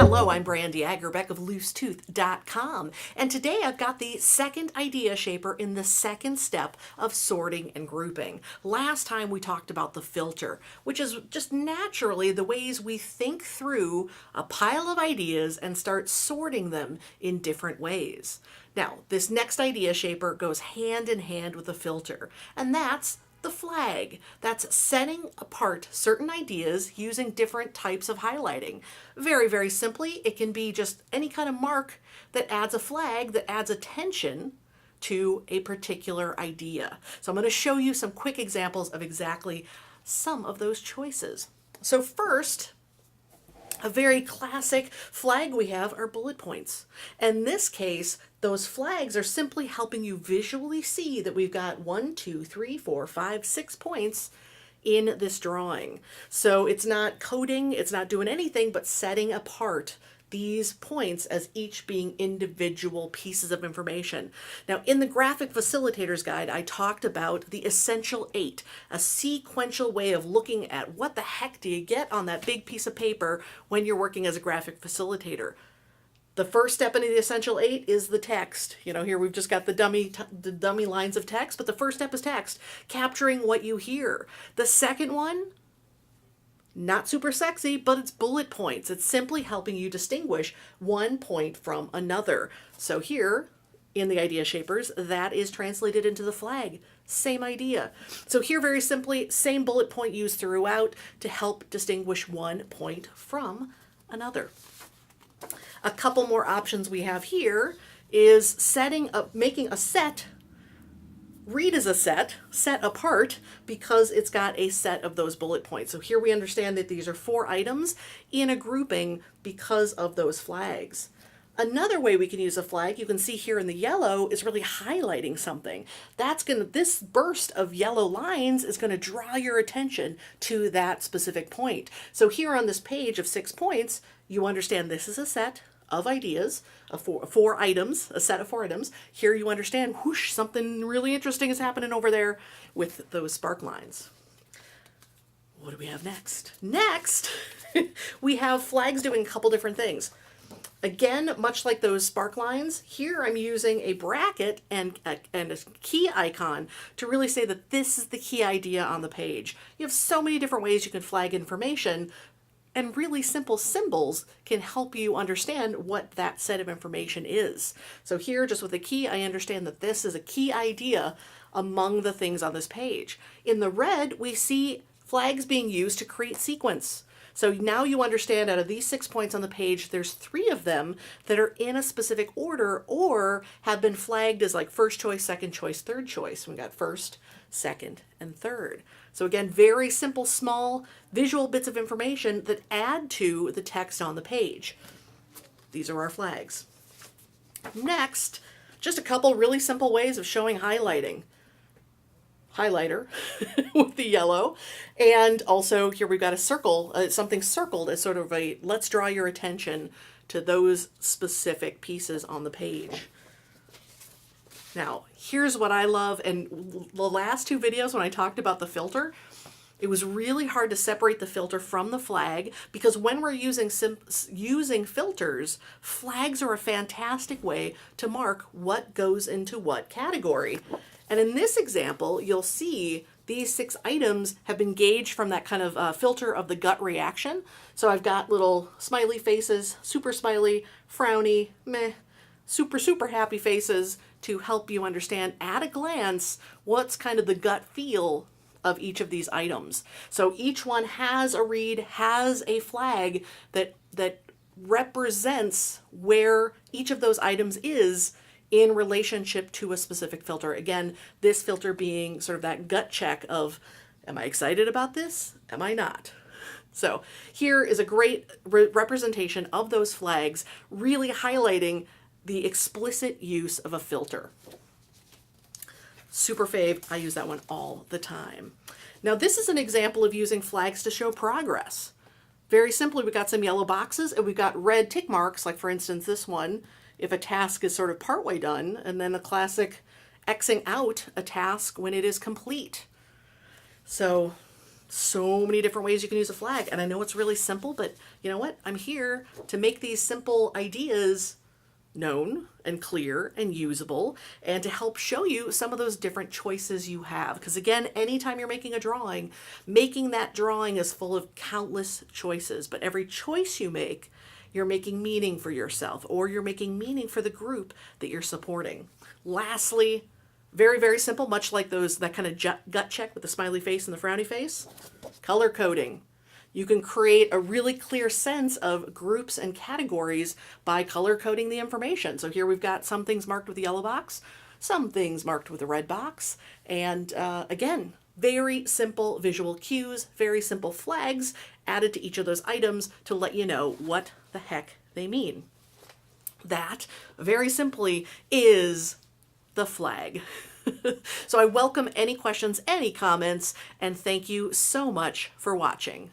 Hello, I'm Brandy Agerbeck of loosetooth.com, and today I've got the second idea shaper in the second step of sorting and grouping. Last time we talked about the filter, which is just naturally the ways we think through a pile of ideas and start sorting them in different ways. Now, this next idea shaper goes hand in hand with the filter, and that's the flag. That's setting apart certain ideas using different types of highlighting. Very, very simply, it can be just any kind of mark that adds a flag that adds attention to a particular idea. So I'm going to show you some quick examples of exactly some of those choices. So first, a very classic flag we have are bullet points. In this case, those flags are simply helping you visually see that we've got 1, 2, 3, 4, 5, 6 points in this drawing. So it's not coding, it's not doing anything but setting apart these points as each being individual pieces of information. Now, in the Graphic Facilitators Guide, I talked about the Essential 8, a sequential way of looking at what the heck do you get on that big piece of paper when you're working as a graphic facilitator. The first step in the Essential 8 is the text. You know, here we've just got the dummy lines of text, but the first step is text, capturing what you hear. The second one, not super sexy, but it's bullet points. It's simply helping you distinguish one point from another. So here in the idea shapers, that is translated into the flag. Same idea. So here very simply, same bullet point used throughout to help distinguish one point from another. A couple more options we have here is setting up, making a set read as a set apart because it's got a set of those bullet points. So here we understand that these are 4 items in a grouping because of those flags. Another way we can use a flag, you can see here in the yellow, is really highlighting something. This burst of yellow lines is going to draw your attention to that specific point. So here on this page of 6 points, you understand this is a set of ideas, four items, a set of 4 items. Here you understand, whoosh, something really interesting is happening over there with those spark lines. What do we have next? Next, we have flags doing a couple different things. Again, much like those spark lines, here I'm using a bracket and a key icon to really say that this is the key idea on the page. You have so many different ways you can flag information, and really simple symbols can help you understand what that set of information is. So here, just with a key, I understand that this is a key idea among the things on this page. In the red, we see flags being used to create sequence. So now you understand out of these 6 points on the page, there's 3 of them that are in a specific order or have been flagged as like first choice, second choice, third choice. We got first, second, and third. So again, very simple, small visual bits of information that add to the text on the page. These are our flags. Next, just a couple really simple ways of showing highlighting. Highlighter with the yellow, and also here we've got a circle, something circled as sort of a let's draw your attention to those specific pieces on the page. Now, here's what I love, and the last 2 videos when I talked about the filter, it was really hard to separate the filter from the flag because when we're using filters, flags are a fantastic way to mark what goes into what category. And in this example, you'll see these 6 items have been gauged from that kind of filter of the gut reaction. So I've got little smiley faces, super smiley, frowny, meh, super, super happy faces to help you understand at a glance what's kind of the gut feel of each of these items. So each one has a read, has a flag that represents where each of those items is in relationship to a specific filter. Again, this filter being sort of that gut check of, am I excited about this? Am I not? So here is a great representation of those flags, really highlighting the explicit use of a filter. Super fave, I use that one all the time. Now this is an example of using flags to show progress. Very simply, we've got some yellow boxes and we've got red tick marks, like for instance this one, if a task is sort of partway done, and then the classic Xing out a task when it is complete. So So many different ways you can use a flag. And I know it's really simple, but you know what? I'm here to make these simple ideas known and clear and usable, and to help show you some of those different choices you have. Because again, anytime you're making a drawing, making that drawing is full of countless choices, but every choice you make, you're making meaning for yourself, or you're making meaning for the group that you're supporting. Lastly, very, very simple, much like that kind of gut check with the smiley face and the frowny face, color coding. You can create a really clear sense of groups and categories by color coding the information. So here we've got some things marked with a yellow box, some things marked with a red box, and again, very simple visual cues, very simple flags added to each of those items to let you know what the heck they mean. That, very simply, is the flag. So I welcome any questions, any comments, and thank you so much for watching.